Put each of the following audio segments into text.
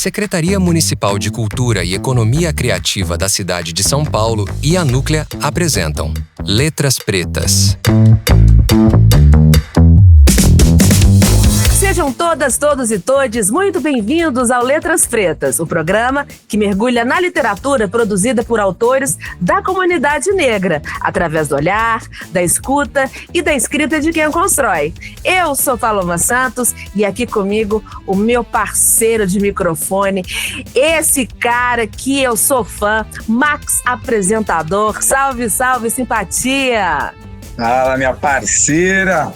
A Secretaria Municipal de Cultura e Economia Criativa da cidade de São Paulo e a Núclea apresentam Letras Pretas. Sejam todas, todos e todes muito bem-vindos ao Letras Pretas, o programa que mergulha na literatura produzida por autores da comunidade negra, através do olhar, da escuta e da escrita de quem constrói. Eu sou Paloma Santos e aqui comigo o meu parceiro de microfone, esse cara que eu sou fã, Max Apresentador. Salve, salve, simpatia! Fala, minha parceira,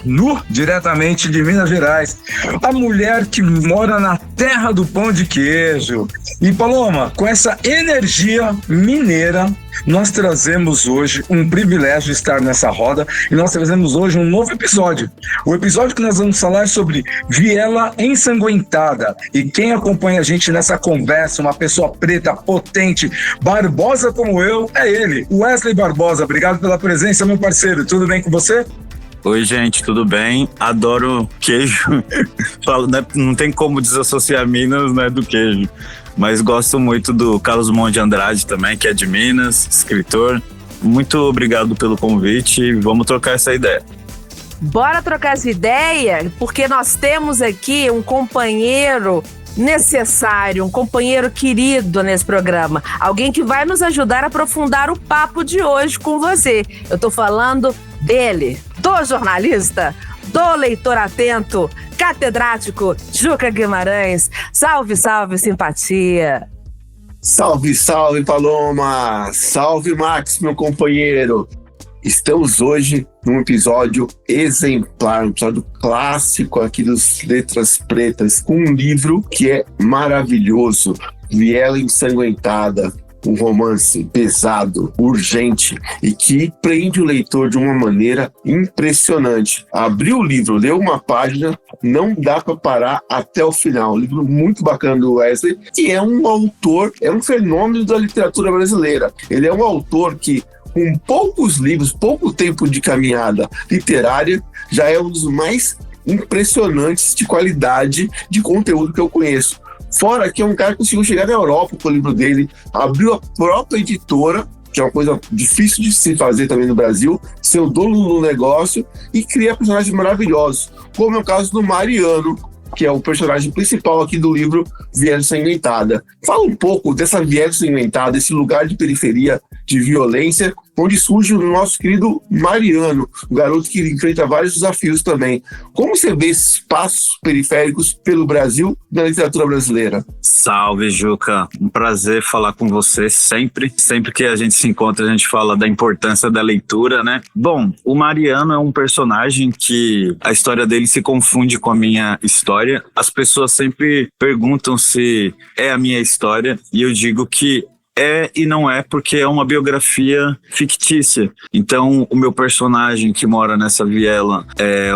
diretamente de Minas Gerais, a mulher que mora na terra do pão de queijo. E Paloma, com essa energia mineira, nós trazemos hoje um privilégio de estar nessa roda e nós trazemos hoje um novo episódio. O episódio que nós vamos falar é sobre viela ensanguentada. E quem acompanha a gente nessa conversa, uma pessoa preta, potente, Barbosa como eu, é ele, Wesley Barbosa. Obrigado pela presença, meu parceiro. Tudo bem com você? Oi, gente, tudo bem? Adoro queijo. Não tem como desassociar Minas, né, do queijo. Mas gosto muito do Carlos Drummond de Andrade também, que é de Minas, escritor. Muito obrigado pelo convite e vamos trocar essa ideia. Bora trocar essa ideia, porque nós temos aqui um companheiro necessário, um companheiro querido nesse programa. Alguém que vai nos ajudar a aprofundar o papo de hoje com você. Eu tô falando dele, do jornalista, do leitor atento, catedrático Juca Guimarães. Salve, salve, simpatia! Salve, salve, Paloma! Salve, Max, meu companheiro! Estamos hoje num episódio exemplar, um episódio clássico aqui dos Letras Pretas, com um livro que é maravilhoso, Viela Ensanguentada. Um romance pesado, urgente e que prende o leitor de uma maneira impressionante. Abriu o livro, leu uma página, não dá para parar até o final. Um livro muito bacana do Wesley, que é um autor, é um fenômeno da literatura brasileira. Ele é um autor que, com poucos livros, pouco tempo de caminhada literária, já é um dos mais impressionantes de qualidade de conteúdo que eu conheço. Fora que é um cara que conseguiu chegar na Europa com o livro dele, abriu a própria editora, que é uma coisa difícil de se fazer também no Brasil, ser o dono do negócio e cria personagens maravilhosos, como é o caso do Mariano, que é o personagem principal aqui do livro Viela Ensanguentada. Fala um pouco dessa Viela Ensanguentada, esse lugar de periferia, de violência, onde surge o nosso querido Mariano, um garoto que enfrenta vários desafios também. Como você vê esses espaços periféricos pelo Brasil na literatura brasileira? Salve, Juca. Um prazer falar com você sempre. Sempre que a gente se encontra, a gente fala da importância da leitura, né? Bom, o Mariano é um personagem que a história dele se confunde com a minha história. As pessoas sempre perguntam se é a minha história e eu digo que é e não é, porque é uma biografia fictícia. Então, o meu personagem que mora nessa viela,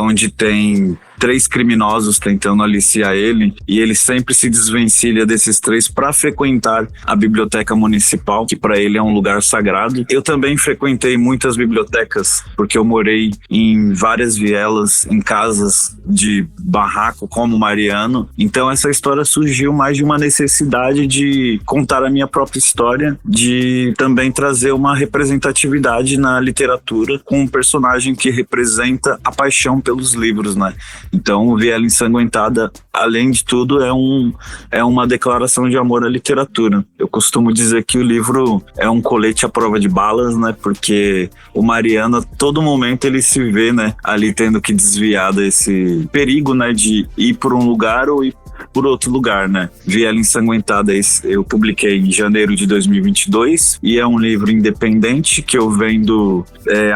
onde tem 3 criminosos tentando aliciar ele, e ele sempre se desvencilha desses 3 para frequentar a biblioteca municipal, que para ele é um lugar sagrado. Eu também frequentei muitas bibliotecas, porque eu morei em várias vielas, em casas de barraco como Mariano. Então essa história surgiu mais de uma necessidade de contar a minha própria história, de também trazer uma representatividade na literatura com um personagem que representa a paixão pelos livros, né? Então, o Viela Ensanguentada, além de tudo, é uma declaração de amor à literatura. Eu costumo dizer que o livro é um colete à prova de balas, né? Porque o Mariano, a todo momento, ele se vê, né, ali tendo que desviar desse perigo, né, de ir por um lugar ou ir por outro lugar, né? Viela Ensanguentada eu publiquei em janeiro de 2022 e é um livro independente que eu vendo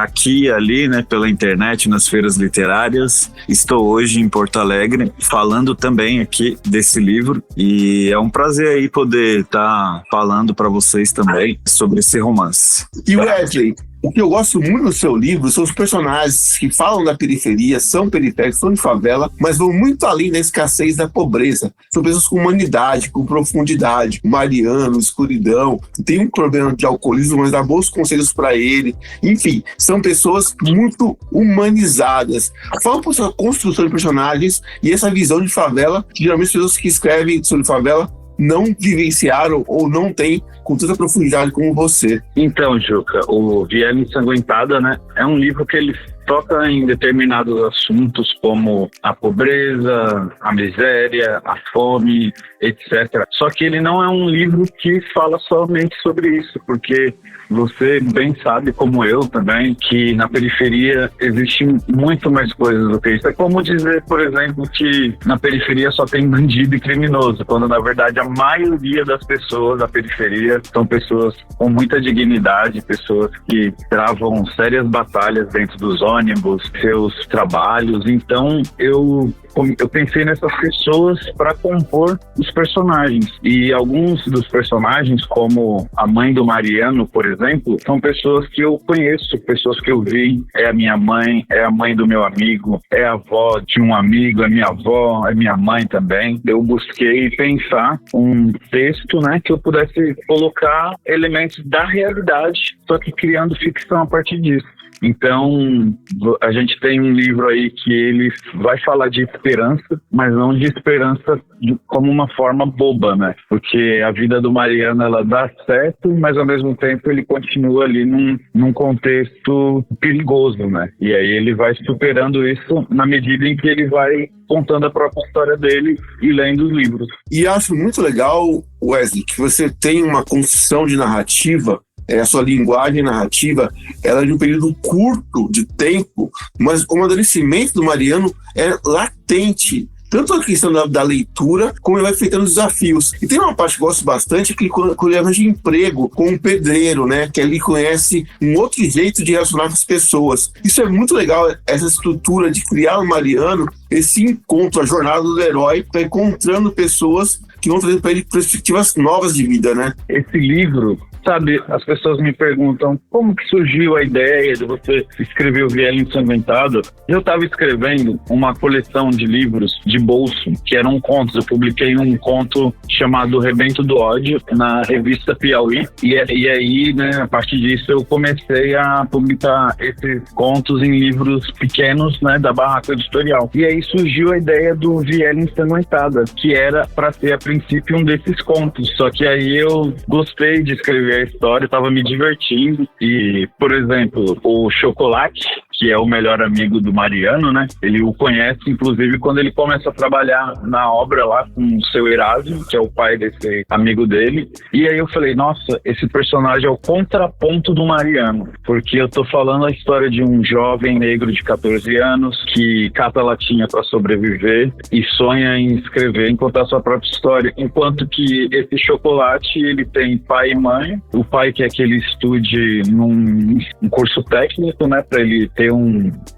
aqui e ali, né, pela internet, nas feiras literárias. Estou hoje em Porto Alegre falando também aqui desse livro e é um prazer aí poder estar falando para vocês também sobre esse romance. E Wesley, o que eu gosto muito do seu livro são os personagens que falam da periferia, são periféricos, são de favela, mas vão muito além da escassez da pobreza. São pessoas com humanidade, com profundidade. Mariano, escuridão, tem um problema de alcoolismo, mas dá bons conselhos para ele. Enfim, são pessoas muito humanizadas. Fala um pouco sobre a construção de personagens e essa visão de favela, que geralmente as pessoas que escrevem sobre favela não vivenciaram ou não têm com tanta profundidade como você? Então, Juca, o Viela Ensanguentada, né, é um livro que ele toca em determinados assuntos como a pobreza, a miséria, a fome, etc. Só que ele não é um livro que fala somente sobre isso, porque você bem sabe, como eu também, que na periferia existe muito mais coisas do que isso. É como dizer, por exemplo, que na periferia só tem bandido e criminoso, quando na verdade a maioria das pessoas da periferia são pessoas com muita dignidade, pessoas que travam sérias batalhas dentro dos ônibus, seus trabalhos. Então eu pensei nessas pessoas para compor os personagens. E alguns dos personagens, como a mãe do Mariano, por exemplo, são pessoas que eu conheço, pessoas que eu vi. É a minha mãe, é a mãe do meu amigo, é a avó de um amigo, é minha avó, é minha mãe também. Eu busquei pensar um texto, né, que eu pudesse colocar elementos da realidade, só que criando ficção a partir disso. Então, a gente tem um livro aí que ele vai falar de esperança, mas não de esperança como uma forma boba, né? Porque a vida do Mariano, ela dá certo, mas ao mesmo tempo ele continua ali num contexto perigoso, né? E aí ele vai superando isso na medida em que ele vai contando a própria história dele e lendo os livros. E acho muito legal, Wesley, que você tem uma construção de narrativa. A sua linguagem narrativa, ela é de um período curto de tempo, mas o amadurecimento do Mariano é latente. Tanto a questão da leitura, como ele vai enfrentando desafios. E tem uma parte que eu gosto bastante, que quando ele arranja emprego com um pedreiro, né? Que ele conhece um outro jeito de relacionar com as pessoas. Isso é muito legal, essa estrutura de criar o Mariano, esse encontro, a jornada do herói, tá encontrando pessoas que vão trazer para ele perspectivas novas de vida, né? Esse livro, sabe, as pessoas me perguntam como que surgiu a ideia de você escrever o Viela Ensanguentado. Eu estava escrevendo uma coleção de livros de bolso, que eram contos. Eu publiquei um conto chamado Rebento do Ódio na revista Piauí. E aí, né, a partir disso, eu comecei a publicar esses contos em livros pequenos, né, da Barraca Editorial. E aí surgiu a ideia do Viela Ensanguentada, que era para ser, a princípio, um desses contos. Só que aí eu gostei de escrever a história, estava me divertindo. E, por exemplo, o Chocolate, que é o melhor amigo do Mariano, né? Ele o conhece, inclusive, quando ele começa a trabalhar na obra lá com o seu Erasmo, que é o pai desse amigo dele. E aí eu falei, nossa, esse personagem é o contraponto do Mariano, porque eu tô falando a história de um jovem negro de 14 anos que cata latinha para sobreviver e sonha em escrever, em contar sua própria história, enquanto que esse Chocolate, ele tem pai e mãe. O pai quer que ele estude num curso técnico, né, para ele ter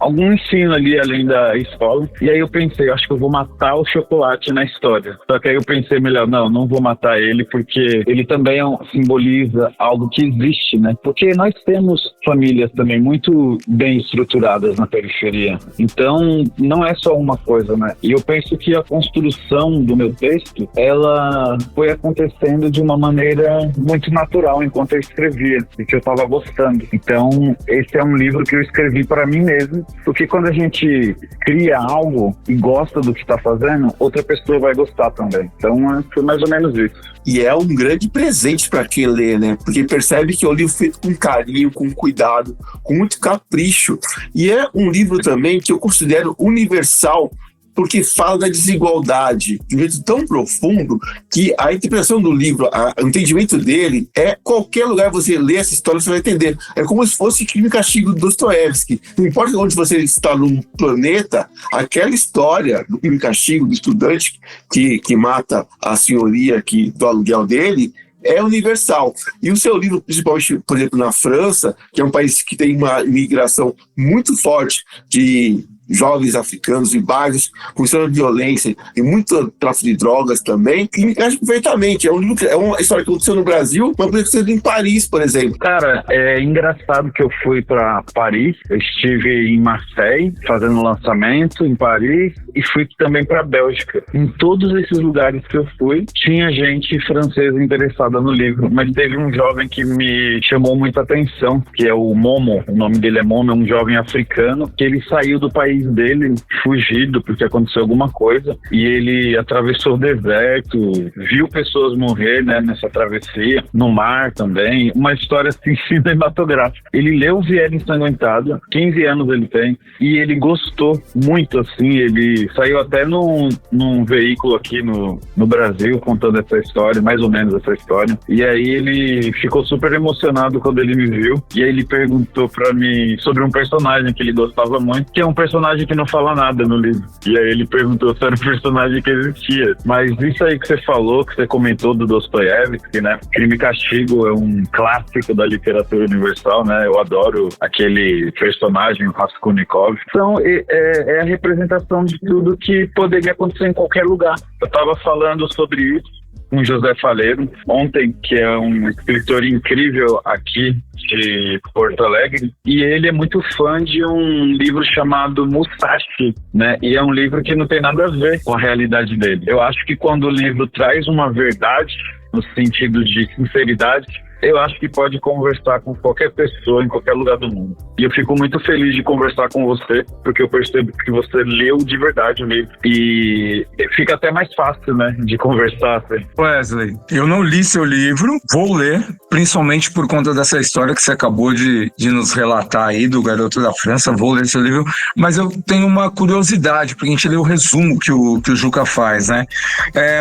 algum ensino ali além da escola. E aí eu pensei, acho que eu vou matar o Chocolate na história. Só que aí eu pensei melhor, não vou matar ele, porque ele também simboliza algo que existe, né? Porque nós temos famílias também muito bem estruturadas na periferia. Então, não é só uma coisa, né? E eu penso que a construção do meu texto, ela foi acontecendo de uma maneira muito natural enquanto eu escrevia, e que eu estava gostando. Então, esse é um livro que eu escrevi para mim mesmo, porque quando a gente cria algo e gosta do que está fazendo, outra pessoa vai gostar também. Então, foi mais ou menos isso. E é um grande presente para quem lê, né? Porque percebe que é um livro feito com carinho, com cuidado, com muito capricho. E é um livro também que eu considero universal, porque fala da desigualdade de um jeito tão profundo que a interpretação do livro, o entendimento dele, qualquer lugar que você lê essa história, você vai entender. É como se fosse Crime e Castigo do Dostoiévski. Não importa onde você está no planeta, aquela história do Crime e Castigo, do estudante que mata a senhoria do aluguel dele, é universal. E o seu livro, principalmente, por exemplo, na França, que é um país que tem uma imigração muito forte de jovens africanos em bairros com extrema violência e muito tráfico de drogas também, que me encaixa perfeitamente. É uma história que aconteceu no Brasil, mas aconteceu em Paris, por exemplo. Cara, é engraçado que eu fui para Paris, eu estive em Marseille fazendo lançamento em Paris e fui também para Bélgica. Em todos esses lugares que eu fui, tinha gente francesa interessada no livro, mas teve um jovem que me chamou muita atenção, que é o Momo, o nome dele é Momo, é um jovem africano, que ele saiu do país país dele fugido porque aconteceu alguma coisa, e ele atravessou o deserto, viu pessoas morrer, né, nessa travessia, no mar também, uma história assim cinematográfica. Ele leu Viela Ensanguentada, 15 anos ele tem, e ele gostou muito, assim, ele saiu até num veículo aqui no Brasil contando essa história, mais ou menos essa história, e aí ele ficou super emocionado quando ele me viu, e aí ele perguntou pra mim sobre um personagem que ele gostava muito, que é um personagem que não fala nada no livro, e aí ele perguntou se era um personagem que existia. Mas isso aí que você falou, que você comentou do Dostoiévski, né, Crime e Castigo é um clássico da literatura universal, né, eu adoro aquele personagem, o Raskolnikov. Então é a representação de tudo que poderia acontecer em qualquer lugar. Eu estava falando sobre isso com José Faleiro ontem, que é um escritor incrível aqui de Porto Alegre, e ele é muito fã de um livro chamado Musashi, né? E é um livro que não tem nada a ver com a realidade dele. Eu acho que quando o livro traz uma verdade, no sentido de sinceridade, eu acho que pode conversar com qualquer pessoa em qualquer lugar do mundo. E eu fico muito feliz de conversar com você, porque eu percebo que você leu de verdade o livro. E fica até mais fácil, né, de conversar. Wesley, eu não li seu livro, vou ler, principalmente por conta dessa história que você acabou de nos relatar aí do Garoto da França, vou ler seu livro, mas eu tenho uma curiosidade, porque a gente lê o resumo que o Juca faz, né?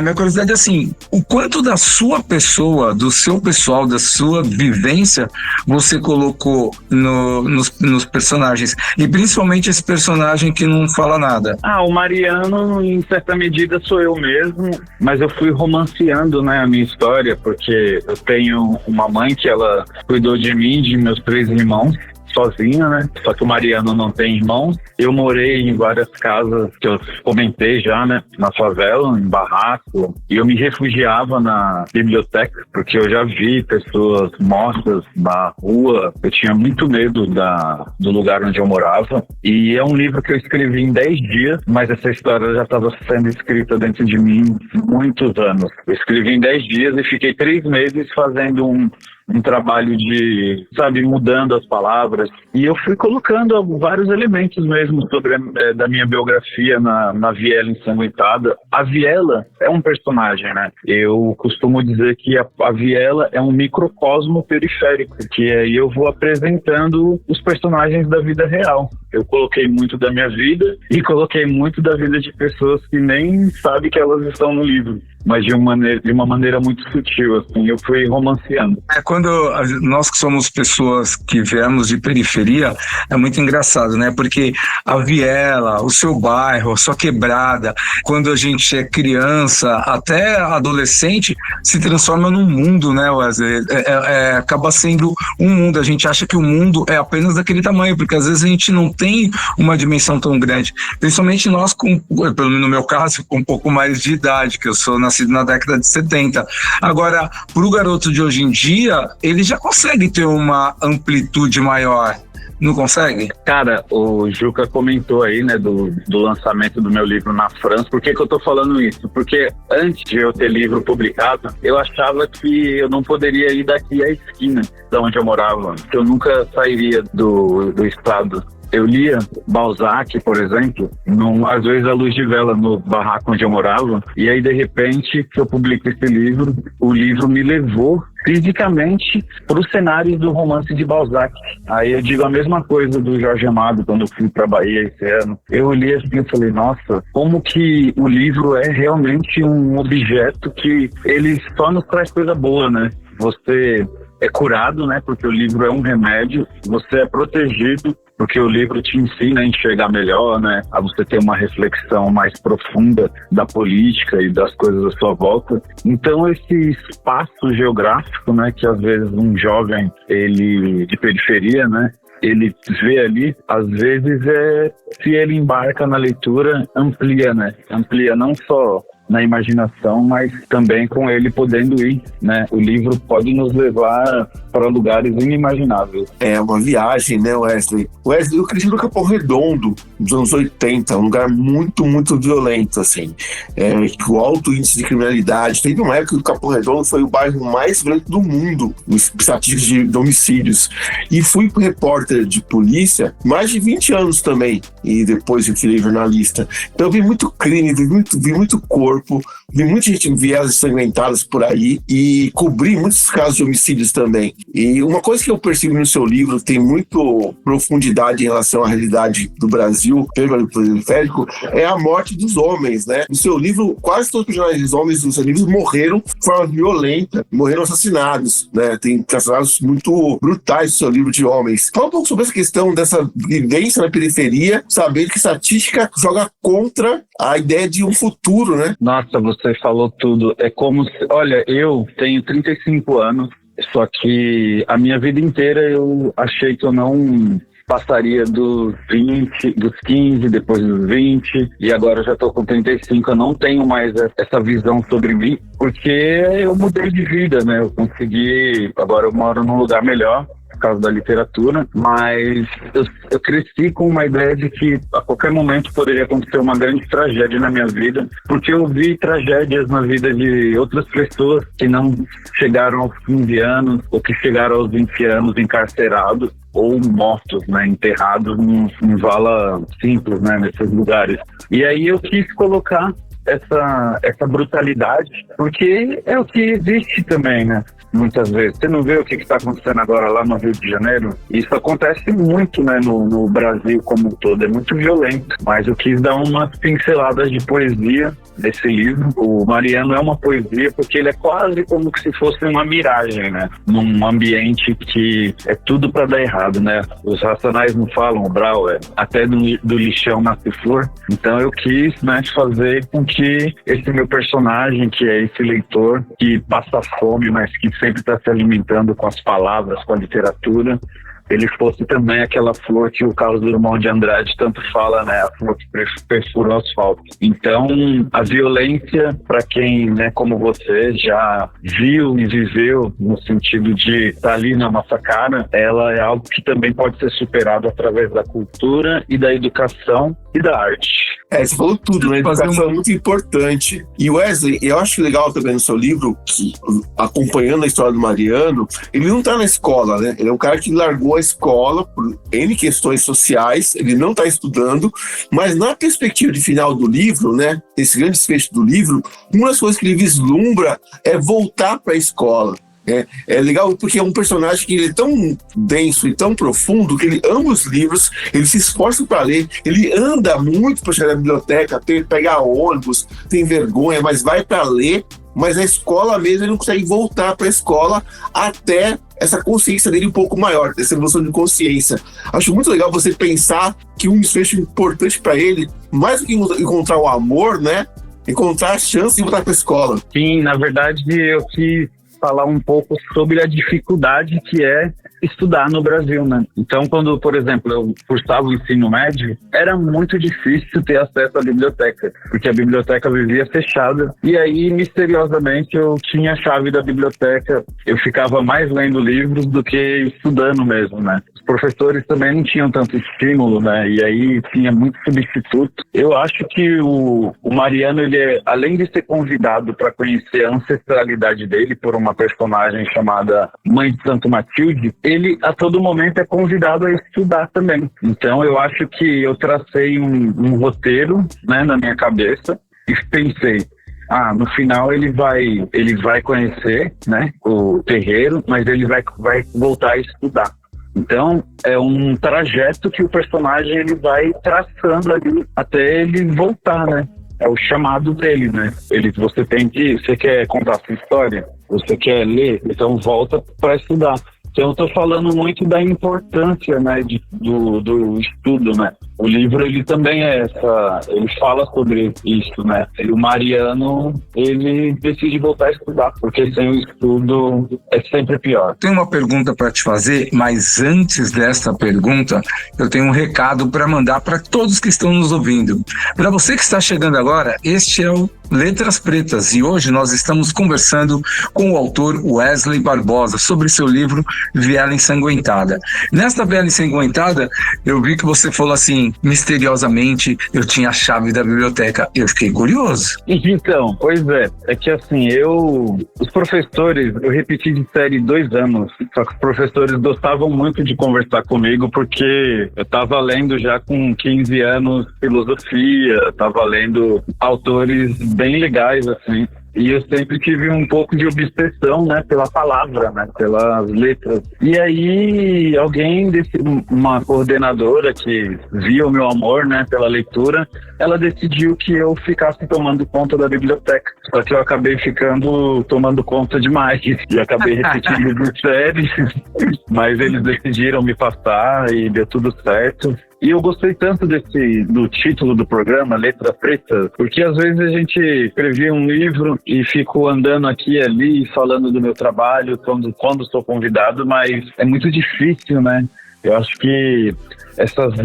Minha curiosidade é assim, o quanto da sua pessoa, do seu pessoal, da sua vivência, você colocou nos personagens, e principalmente esse personagem que não fala nada? O Mariano, em certa medida, sou eu mesmo, mas eu fui romanceando, né, a minha história, porque eu tenho uma mãe que ela cuidou de mim, de meus 3 irmãos, sozinha, né? Só que o Mariano não tem irmãos. Eu morei em várias casas que eu comentei já, né? Na favela, em barraco. E eu me refugiava na biblioteca, porque eu já vi pessoas mortas na rua. Eu tinha muito medo do lugar onde eu morava. E é um livro que eu escrevi em 10 dias, mas essa história já estava sendo escrita dentro de mim há muitos anos. Eu escrevi em 10 dias e fiquei 3 meses fazendo um trabalho de, mudando as palavras. E eu fui colocando vários elementos mesmo sobre da minha biografia na Viela Ensanguentada. A Viela é um personagem, né? Eu costumo dizer que a Viela é um microcosmo periférico, que aí eu vou apresentando os personagens da vida real. Eu coloquei muito da minha vida e coloquei muito da vida de pessoas que nem sabem que elas estão no livro, mas de uma maneira muito sutil, assim, eu fui romanceando. Quando nós que somos pessoas que viemos de periferia, é muito engraçado, né? Porque a Viela, o seu bairro, a sua quebrada, quando a gente é criança, até adolescente, se transforma num mundo, né, Wesley? Acaba sendo um mundo. A gente acha que o mundo é apenas daquele tamanho, porque às vezes a gente não tem uma dimensão tão grande. Principalmente nós, pelo menos no meu caso, com um pouco mais de idade, que eu sou nascido na década de 70. Agora, pro garoto de hoje em dia, ele já consegue ter uma amplitude maior. Não consegue? Cara, o Juca comentou aí, né, do lançamento do meu livro na França. Por que eu tô falando isso? Porque antes de eu ter livro publicado, eu achava que eu não poderia ir daqui à esquina de onde eu morava, que eu nunca sairia do estado. Eu lia Balzac, por exemplo, às vezes à luz de vela no barraco onde eu morava, e aí de repente eu publico esse livro, o livro me levou fisicamente para os cenários do romance de Balzac. Aí eu digo a mesma coisa do Jorge Amado quando eu fui para a Bahia esse ano. Eu olhei assim e falei, nossa, como que o livro é realmente um objeto que ele só nos traz coisa boa, né? Você é curado, né? Porque o livro é um remédio, você é protegido, porque o livro te ensina a enxergar melhor, né? A você ter uma reflexão mais profunda da política e das coisas à sua volta. Então, esse espaço geográfico, né? Que às vezes um jovem, ele de periferia, né? Ele vê ali, às vezes se ele embarca na leitura, amplia, né? Amplia não só na imaginação, mas também com ele podendo ir, né? O livro pode nos levar para lugares inimagináveis. É uma viagem, né, Wesley? Wesley, eu acredito no Capão Redondo, dos anos 80, um lugar muito, muito violento, assim. O alto índice de criminalidade. Teve uma época que o Capão Redondo foi o bairro mais violento do mundo, nos estatísticas de homicídios. E fui repórter de polícia mais de 20 anos também, e depois eu virei jornalista. Então eu vi muito crime, vi muito corpo, vi muita gente viés ensanguentadas por aí e cobri muitos casos de homicídios também. E uma coisa que eu percebi no seu livro, tem muito profundidade em relação à realidade do Brasil, periférico, é a morte dos homens, né? No seu livro, quase todos os personagens homens dos seus livros morreram de forma violenta, morreram assassinados, né? Tem assassinatos muito brutais no seu livro de homens. Fala um pouco sobre essa questão dessa vivência na periferia, sabendo que estatística joga contra a ideia de um futuro, né? Nossa, você falou tudo. É como se... Olha, eu tenho 35 anos, só que a minha vida inteira eu achei que eu não passaria dos 20, dos 15, depois dos 20, e agora eu já tô com 35, eu não tenho mais essa visão sobre mim, porque eu mudei de vida, né? Eu consegui... Agora eu moro num lugar melhor, por causa da literatura, mas eu cresci com uma ideia de que a qualquer momento poderia acontecer uma grande tragédia na minha vida, porque eu vi tragédias na vida de outras pessoas que não chegaram aos 15 anos, ou que chegaram aos 20 anos encarcerados, ou mortos, né, enterrados em vala simples, né, nesses lugares. E aí eu quis colocar essa brutalidade, porque é o que existe também, né? Muitas vezes. Você não vê o que está acontecendo agora lá no Rio de Janeiro? Isso acontece muito, né, no Brasil como um todo. É muito violento. Mas eu quis dar umas pinceladas de poesia desse livro. O Mariano é uma poesia porque ele é quase como se fosse uma miragem, né? Num ambiente que é tudo para dar errado, né? Os Racionais não falam, o Brau, até do lixão nasce flor. Então eu quis, né, fazer com que esse meu personagem, que é esse leitor que passa fome, mas que sempre está se alimentando com as palavras, com a literatura, ele fosse também aquela flor que o Carlos Drummond de Andrade tanto fala, né? A flor que perfura o asfalto. Então, a violência, para quem, né, como você, já viu e viveu no sentido de estar ali na nossa cara, ela é algo que também pode ser superado através da cultura e da educação e da arte. Você falou tudo, né? Educação é muito importante. E Wesley, eu acho legal também no seu livro, que acompanhando a história do Mariano, ele não tá na escola, né? Ele é um cara que largou a escola por N questões sociais, ele não tá estudando, mas na perspectiva de final do livro, né? Esse grande desfecho do livro, uma das coisas que ele vislumbra é voltar para a escola. É legal porque é um personagem que ele é tão denso e tão profundo que ele ama os livros, ele se esforça para ler, ele anda muito para chegar na biblioteca, pegar ônibus, tem vergonha, mas vai para ler, mas a escola mesmo ele não consegue voltar para a escola até essa consciência dele um pouco maior, essa evolução de consciência. Acho muito legal você pensar que um desfecho importante para ele, mais do que encontrar o amor, né? Encontrar a chance de voltar para a escola. Sim, na verdade eu quis falar um pouco sobre a dificuldade que é estudar no Brasil, né? Então, quando, por exemplo, eu cursava o ensino médio, era muito difícil ter acesso à biblioteca, porque a biblioteca vivia fechada, e aí, misteriosamente, eu tinha a chave da biblioteca, eu ficava mais lendo livros do que estudando mesmo, né? Os professores também não tinham tanto estímulo, né? E aí tinha muito substituto. Eu acho que o Mariano, ele é, além de ser convidado para conhecer a ancestralidade dele por uma personagem chamada Mãe de Santo Matilde, ele a todo momento é convidado a estudar também. Então eu acho que eu tracei um roteiro, né, na minha cabeça e pensei, no final ele vai conhecer, né, o terreiro, mas ele vai voltar a estudar. Então, é um trajeto que o personagem ele vai traçando ali até ele voltar, né? É o chamado dele, né? Você quer contar a sua história? Você quer ler? Então volta para estudar. Então eu estou falando muito da importância, né, do estudo, né? O livro, ele também ele fala sobre isso, né? E o Mariano, ele decide voltar a estudar, porque sem o estudo é sempre pior. Tenho uma pergunta para te fazer, mas antes dessa pergunta, eu tenho um recado para mandar para todos que estão nos ouvindo. Para você que está chegando agora, este é o Letras Pretas, e hoje nós estamos conversando com o autor Wesley Barbosa sobre seu livro Viela Ensanguentada. Nesta Viela Ensanguentada, eu vi que você falou assim, misteriosamente, eu tinha a chave da biblioteca. Eu fiquei curioso. Então, pois é que assim, os professores, eu repeti de série 2 anos, só que os professores gostavam muito de conversar comigo, porque eu estava lendo já com 15 anos filosofia, estava lendo autores bem legais, assim. E eu sempre tive um pouco de obsessão, né, pela palavra, né, pelas letras. E aí, uma coordenadora que via o meu amor, né, pela leitura, ela decidiu que eu ficasse tomando conta da biblioteca. Só que eu acabei tomando conta demais. E acabei repetindo de séries, mas eles decidiram me passar e deu tudo certo. E eu gostei tanto do título do programa, Letra Preta, porque às vezes a gente escrevia um livro e fico andando aqui e ali falando do meu trabalho quando sou convidado, mas é muito difícil, né? Eu acho que essas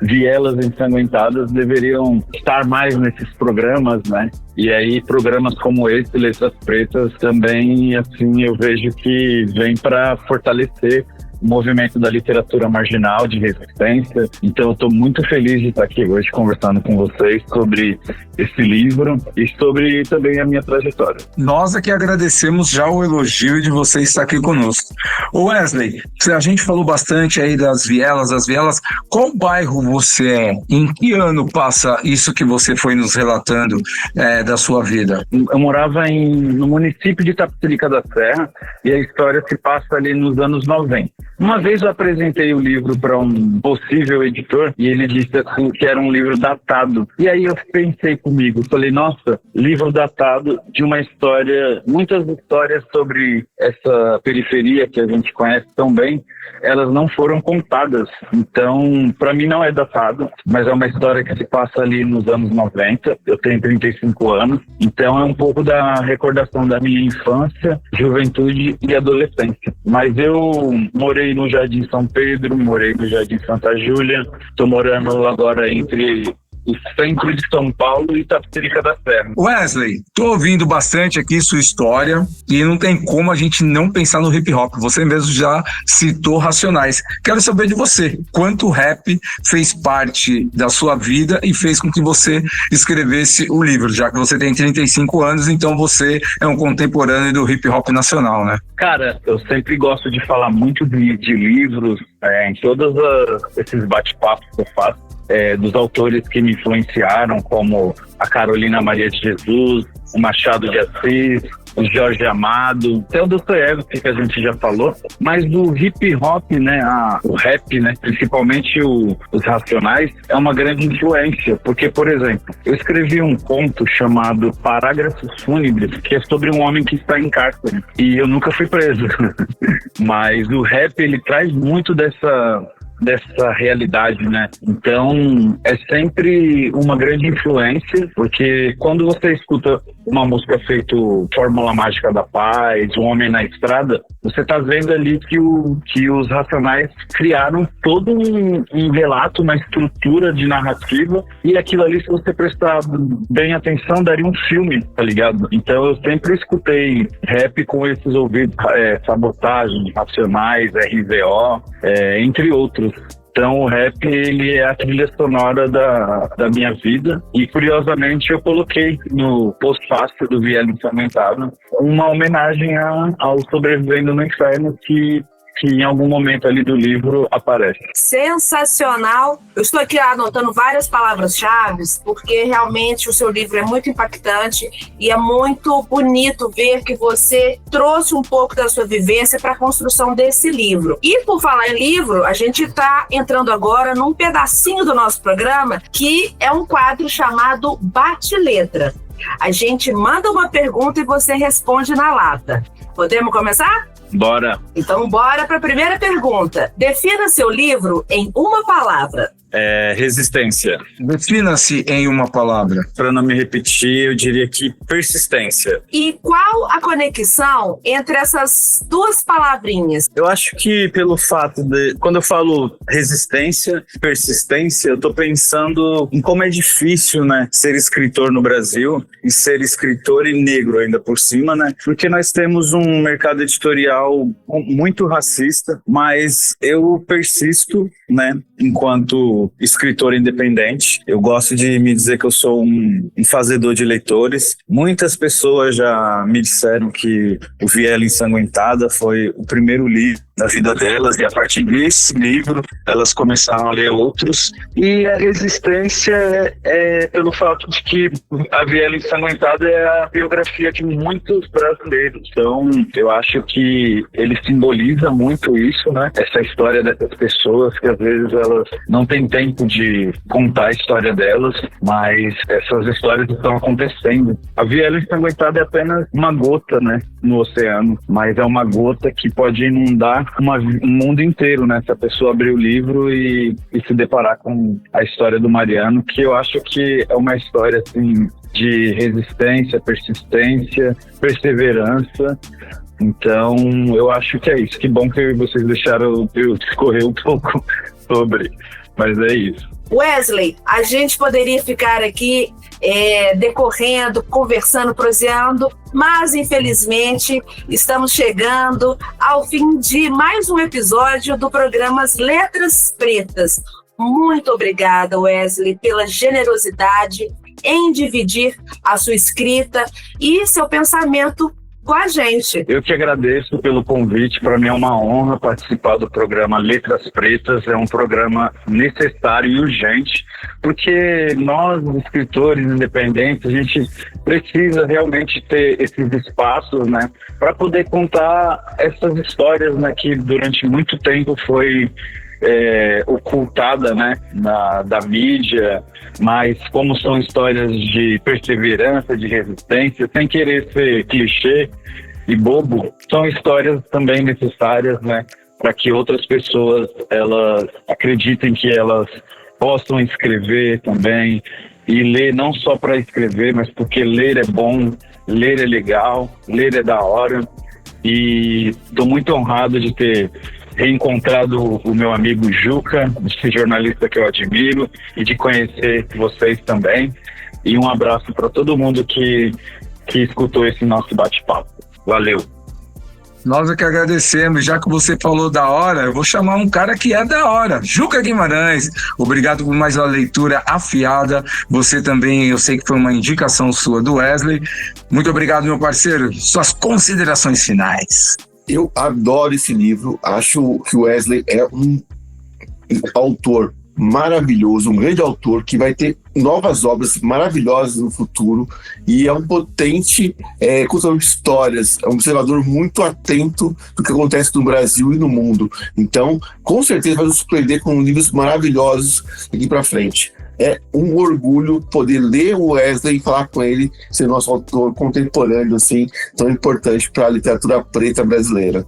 vielas ensanguentadas deveriam estar mais nesses programas, né? E aí programas como esse, Letras Pretas, também, assim, eu vejo que vem para fortalecer o movimento da literatura marginal de resistência. Então eu estou muito feliz de estar aqui hoje conversando com vocês sobre esse livro e sobre também a minha trajetória. Nós aqui agradecemos já o elogio de você estar aqui conosco. Ô Wesley, a gente falou bastante aí das vielas. Qual bairro você é? Em que ano passa isso que você foi nos relatando da sua vida? Eu morava no município de Itapecerica da Serra e a história se passa ali nos anos 90. Uma vez eu apresentei o livro para um possível editor e ele disse assim que era um livro datado. E aí eu pensei comigo, falei, nossa, livro datado de uma história, muitas histórias sobre essa periferia que a gente conhece tão bem, elas não foram contadas. Então, para mim não é datado, mas é uma história que se passa ali nos anos 90. Eu tenho 35 anos, então é um pouco da recordação da minha infância, juventude e adolescência. Mas eu morei no Jardim São Pedro, morei no Jardim Santa Júlia, estou morando agora entre o centro de São Paulo e Itapecerica da Serra. Wesley, tô ouvindo bastante aqui sua história e não tem como a gente não pensar no hip hop. Você mesmo já citou Racionais. Quero saber de você, quanto o rap fez parte da sua vida e fez com que você escrevesse o livro, já que você tem 35 anos, então você é um contemporâneo do hip hop nacional, né? Cara, eu sempre gosto de falar muito de livros, em todos esses bate-papos que eu faço. Dos autores que me influenciaram, como a Carolina Maria de Jesus, o Machado de Assis, o Jorge Amado, até o Dostoiévski, que a gente já falou, mas o hip hop, né, o rap, né, principalmente os Racionais, é uma grande influência, porque, por exemplo, eu escrevi um conto chamado Parágrafos Fúnebres, que é sobre um homem que está em cárcere, e eu nunca fui preso, mas o rap, ele traz muito dessa realidade, né? Então, é sempre uma grande influência, porque quando você escuta uma música feito Fórmula Mágica da Paz, Um Homem na Estrada, você tá vendo ali que os Racionais criaram todo um relato, uma estrutura de narrativa, e aquilo ali, se você prestar bem atenção, daria um filme, tá ligado? Então, eu sempre escutei rap com esses ouvidos, Sabotagem, Racionais, RZO, entre outros. Então o rap, ele é a trilha sonora da minha vida, e curiosamente eu coloquei no pós-fácil do Viela Ensanguentada uma homenagem ao Sobrevivendo no Inferno, que em algum momento ali do livro aparece. Sensacional! Eu estou aqui anotando várias palavras-chave, porque realmente o seu livro é muito impactante e é muito bonito ver que você trouxe um pouco da sua vivência para a construção desse livro. E por falar em livro, a gente está entrando agora num pedacinho do nosso programa que é um quadro chamado Bate-Letra. A gente manda uma pergunta e você responde na lata. Podemos começar? Bora! Então bora para a primeira pergunta. Defina seu livro em uma palavra. Resistência. Defina-se em uma palavra. Para não me repetir, eu diria que persistência. E qual a conexão entre essas duas palavrinhas? Eu acho que pelo fato de... Quando eu falo resistência, persistência, eu tô pensando em como é difícil, né, ser escritor no Brasil e ser escritor e negro ainda por cima, né? Porque nós temos um mercado editorial muito racista, mas eu persisto, né, enquanto escritor independente. Eu gosto de me dizer que eu sou um fazedor de leitores. Muitas pessoas já me disseram que o Viela Ensanguentada foi o primeiro livro da vida delas, e a partir desse livro elas começaram a ler outros. E a resistência é pelo fato de que a Viela Ensanguentada é a biografia de muitos brasileiros. Então eu acho que ele simboliza muito isso, né? Essa história dessas pessoas que às vezes elas não têm tempo de contar a história delas, mas essas histórias estão acontecendo. A Viela Ensanguentada é apenas uma gota, né, no oceano, mas é uma gota que pode inundar um mundo inteiro, né? Se a pessoa abrir o livro e se deparar com a história do Mariano, que eu acho que é uma história assim de resistência, persistência, perseverança. Então eu acho que é isso. Que bom que vocês deixaram eu discorrer um pouco sobre, mas é isso. Wesley, a gente poderia ficar aqui decorrendo, conversando, proseando, mas infelizmente estamos chegando ao fim de mais um episódio do programa Letras Pretas. Muito obrigada, Wesley, pela generosidade em dividir a sua escrita e seu pensamento com a gente. Eu que agradeço pelo convite. Para mim é uma honra participar do programa Letras Pretas. É um programa necessário e urgente, porque nós, escritores independentes, a gente precisa realmente ter esses espaços, né, para poder contar essas histórias, né, que durante muito tempo foi ocultada, né, da mídia, mas como são histórias de perseverança, de resistência, sem querer ser clichê e bobo, são histórias também necessárias, né, para que outras pessoas elas acreditem que elas possam escrever também e ler não só para escrever, mas porque ler é bom, ler é legal, ler é da hora. E estou muito honrado de ter reencontrado o meu amigo Juca, esse jornalista que eu admiro, e de conhecer vocês também. E um abraço para todo mundo que escutou esse nosso bate-papo. Valeu! Nós é que agradecemos. Já que você falou da hora, eu vou chamar um cara que é da hora. Juca Guimarães, obrigado por mais uma leitura afiada. Você também, eu sei que foi uma indicação sua do Wesley. Muito obrigado, meu parceiro. Suas considerações finais. Eu adoro esse livro. Acho que o Wesley é um autor maravilhoso, um grande autor que vai ter novas obras maravilhosas no futuro, e é um potente contador de histórias, é um observador muito atento do que acontece no Brasil e no mundo. Então, com certeza vai nos surpreender com livros maravilhosos daqui para frente. É um orgulho poder ler o Wesley e falar com ele, ser nosso autor contemporâneo, assim, tão importante para a literatura preta brasileira.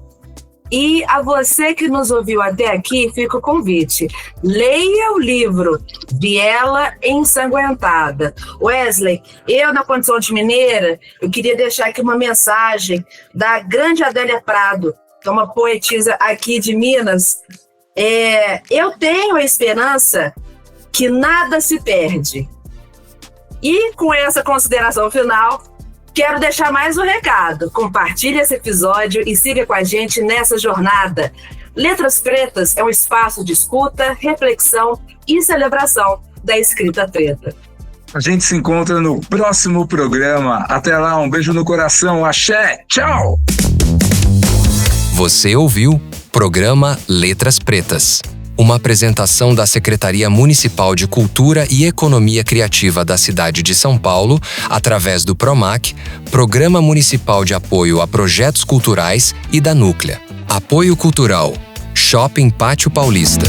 E a você que nos ouviu até aqui, fica o convite. Leia o livro Viela Ensanguentada. Wesley, eu na condição de mineira, eu queria deixar aqui uma mensagem da grande Adélia Prado, que é uma poetisa aqui de Minas. Eu tenho a esperança que nada se perde. E com essa consideração final, quero deixar mais um recado. Compartilhe esse episódio e siga com a gente nessa jornada. Letras Pretas é um espaço de escuta, reflexão e celebração da escrita preta. A gente se encontra no próximo programa. Até lá, um beijo no coração. Axé, tchau! Você ouviu Programa Letras Pretas. Uma apresentação da Secretaria Municipal de Cultura e Economia Criativa da cidade de São Paulo, através do PROMAC, Programa Municipal de Apoio a Projetos Culturais, e da Núclea. Apoio Cultural. Shopping Pátio Paulista.